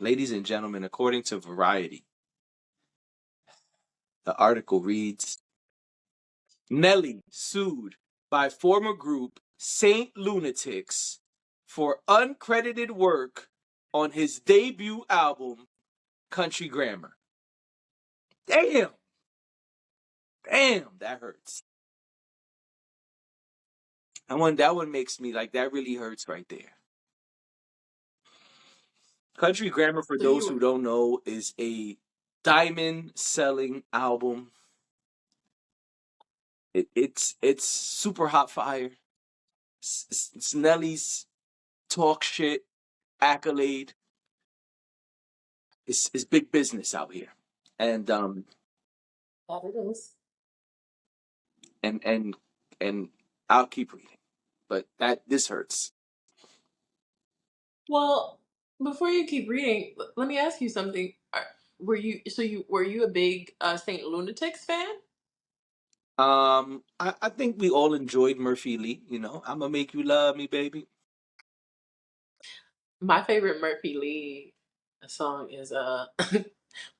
Ladies and gentlemen, according to Variety, the article reads, Nelly sued by former group Saint Lunatics for uncredited work on his debut album, Country Grammar. Damn! Damn, that hurts. That one makes me like, that really hurts right there. Country Grammar, for So those you who don't know, is a diamond selling album. It's super hot fire. It's Nelly's talk shit accolade. It's big business out here, and that it is. and and and I'll keep reading, but this hurts. Well, before you keep reading, let me ask you something. Were you a big Saint Lunatics fan? I think we all enjoyed Murphy Lee. You know, I'm gonna make you love me, baby. My favorite Murphy Lee song is well,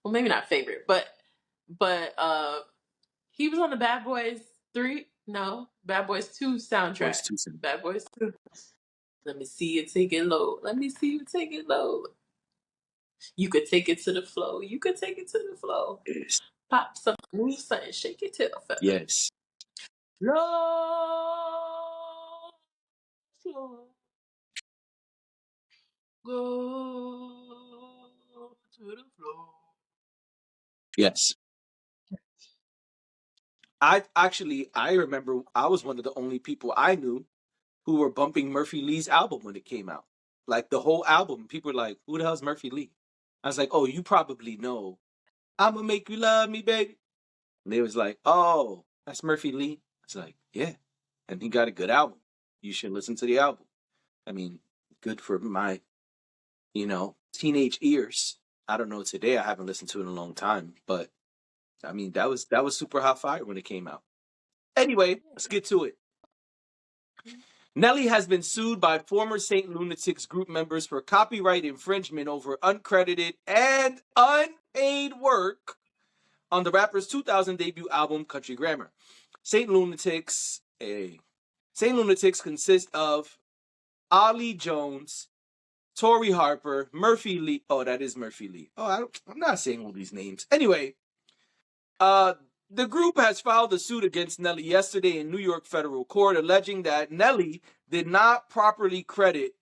maybe not favorite, but he was on the Bad Boys 3, no, Bad Boys 2 Boys soundtrack. too soon. Bad Boys 2. Let me see you take it low. Let me see you take it low. You could take it to the flow. You could take it to the flow. Yes, Pop something, move something, shake your tail feather. yes, Low, slow, go to the flow. yes. I remember I was one of the only people I knew who were bumping Murphy Lee's album when it came out. Like the whole album, people were like, "Who the hell's Murphy Lee?" I was like, "Oh, you probably know. I'm gonna make you love me, baby." And they was like, "Oh, that's Murphy Lee." It's like, "Yeah," and he got a good album. You should listen to the album. I mean, good for my, teenage ears. I don't know today. I haven't listened to it in a long time, but I mean, that was super hot fire when it came out. Anyway, let's get to it. Nelly has been sued by former Saint Lunatics group members for copyright infringement over uncredited and unpaid work on the rapper's 2000 debut album, Country Grammar. Saint Lunatics, Saint Lunatics consists of Ollie Jones, Tori Harper, Murphy Lee. Oh, that is Murphy Lee. Oh, I'm not saying all these names. Anyway, uh, the group has filed a suit against Nelly yesterday in New York federal court, alleging that Nelly did not properly credit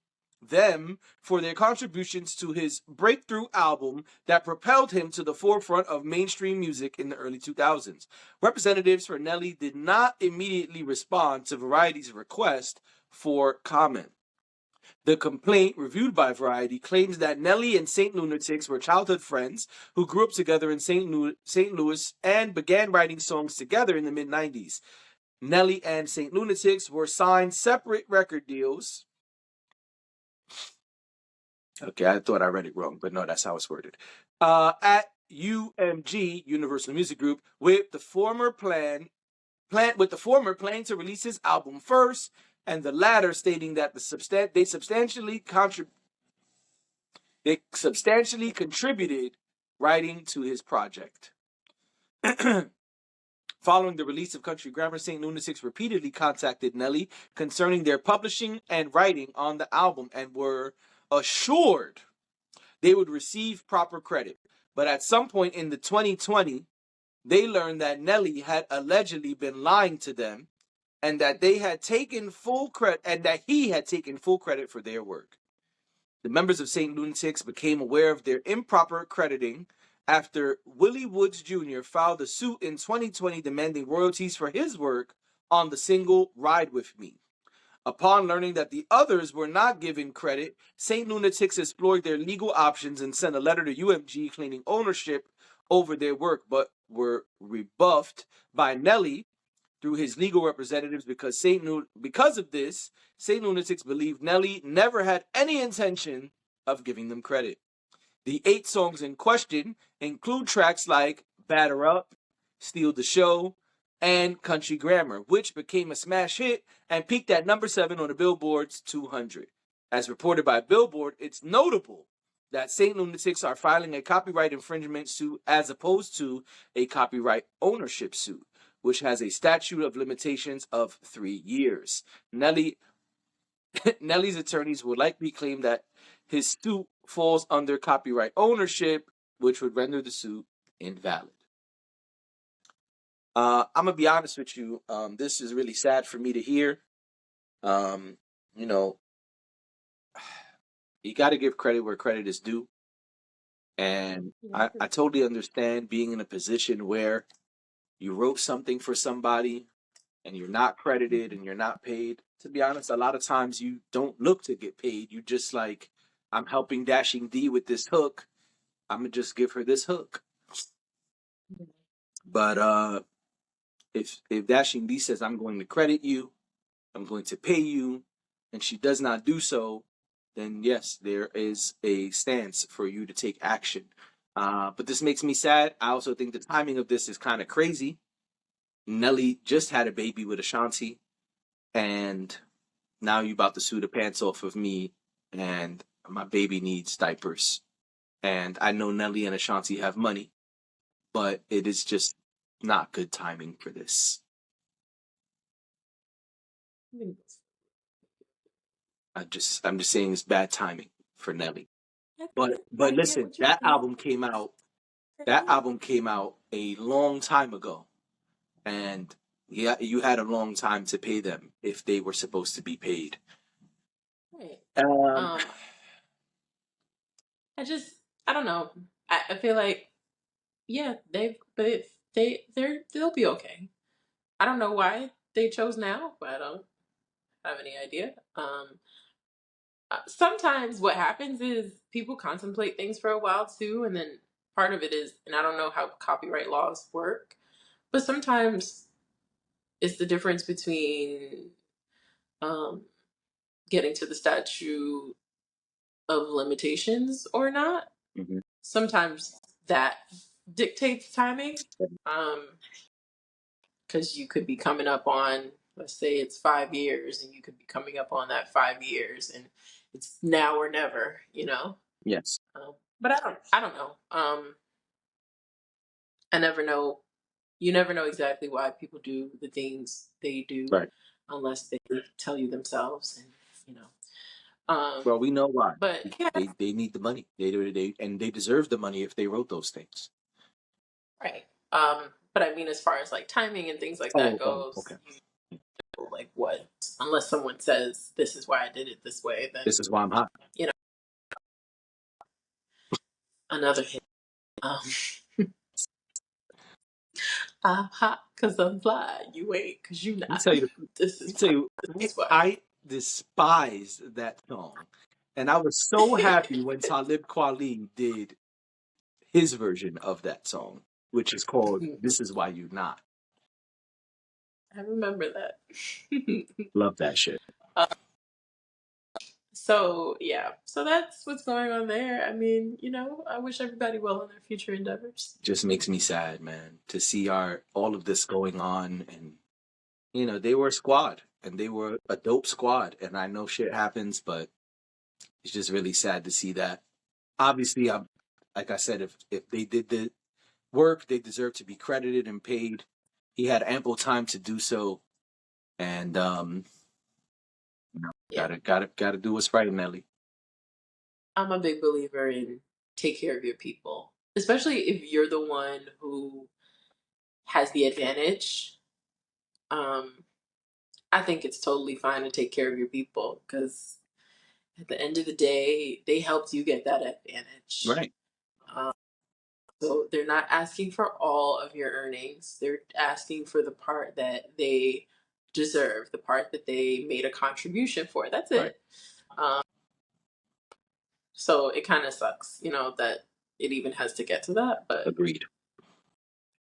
them for their contributions to his breakthrough album that propelled him to the forefront of mainstream music in the early 2000s. Representatives for Nelly did not immediately respond to Variety's request for comment. The complaint, reviewed by Variety, claims that Nelly and Saint Lunatics were childhood friends who grew up together in St. Louis and began writing songs together in the mid-90s. Nelly and Saint Lunatics were signed separate record deals. Okay, I thought I read it wrong, but no, that's how it's worded. At UMG, Universal Music Group, with the former planning to release his album first, and the latter stating that they substantially contributed writing to his project. Following the release of Country Grammar, St. Lunatics repeatedly contacted Nelly concerning their publishing and writing on the album and were assured they would receive proper credit. But at some point in the 2020, they learned that Nelly had allegedly been lying to them and that he had taken full credit for their work. The members of St. Lunatics became aware of their improper crediting after Willie Woods Jr. filed a suit in 2020 demanding royalties for his work on the single Ride With Me. Upon learning that the others were not given credit, St. Lunatics explored their legal options and sent a letter to UMG claiming ownership over their work, but were rebuffed by Nelly through his legal representatives because of this, St. Lunatics believed Nelly never had any intention of giving them credit. The 8 songs in question include tracks like Batter Up, Steal the Show, and Country Grammar, which became a smash hit and peaked at number 7 on the Billboard's 200. As reported by Billboard, it's notable that Saint Lunatics are filing a copyright infringement suit as opposed to a copyright ownership suit, which has a statute of limitations of 3 years. Nelly's attorneys would likely claim that his suit falls under copyright ownership, which would render the suit invalid. I'm gonna be honest with you. This is really sad for me to hear. You know, you got to give credit where credit is due. And I totally understand being in a position where you wrote something for somebody and you're not credited and you're not paid. To be honest, a lot of times you don't look to get paid. You just like, I'm helping Dashing D with this hook. I'm gonna just give her this hook. But if Dashing D says I'm going to credit you, I'm going to pay you, and she does not do so, then yes, there is a stance for you to take action. But this makes me sad. I also think the timing of this is kind of crazy. Nelly just had a baby with Ashanti, and now you about to sue the pants off of me, and my baby needs diapers. And I know Nelly and Ashanti have money, but it is just not good timing for this. I'm just saying it's bad timing for Nelly. But listen, that album came out. That album came out a long time ago, and yeah, you had a long time to pay them if they were supposed to be paid. Right. Um, I don't know. I feel like, yeah, they'll be okay. I don't know why they chose now, but I don't have any idea. Sometimes what happens is people contemplate things for a while too, and then part of it is, and I don't know how copyright laws work, but sometimes it's the difference between getting to the statute of limitations or not. mhm. Sometimes that dictates timing. Because you could be coming up on, let's say it's 5 years, and you could be coming up on that 5 years, and it's now or never, you know. Yes. But I don't know. I never know. You never know exactly why people do the things they do, Right. unless they tell you themselves, and you know. Well, we know why. But yeah, They need the money. They deserve the money if they wrote those things. right. But I mean, as far as like timing and things like that goes, Okay. like what? Unless someone says this is why I did it this way, then This is why I'm hot. you know, another hit. Um, I'm hot because I'm fly. You ain't because you Let me not. tell you. This Let me is tell why. you. This is why. I despise that song, and I was so happy when Talib Kweli did his version of that song, which is called "This Is Why You Not." I remember that. Love that shit. So yeah, so that's what's going on there. I mean, you know, I wish everybody well in their future endeavors. Just makes me sad, man, to see all of this going on, and they were a squad, and they were a dope squad, and I know shit happens, but it's just really sad to see that. Obviously, I'm like I said, if they did the work, they deserve to be credited and paid. He had ample time to do so, and Yeah, gotta do what's right, Nelly. I'm a big believer in take care of your people, especially if you're the one who has the advantage. Um, I think it's totally fine to take care of your people because at the end of the day, they helped you get that advantage. Right. Um, so they're not asking for all of your earnings. They're asking for the part that they deserve, the part that they made a contribution for. That's Right. it. Um, so it kind of sucks, you know, that it even has to get to that. But Agreed.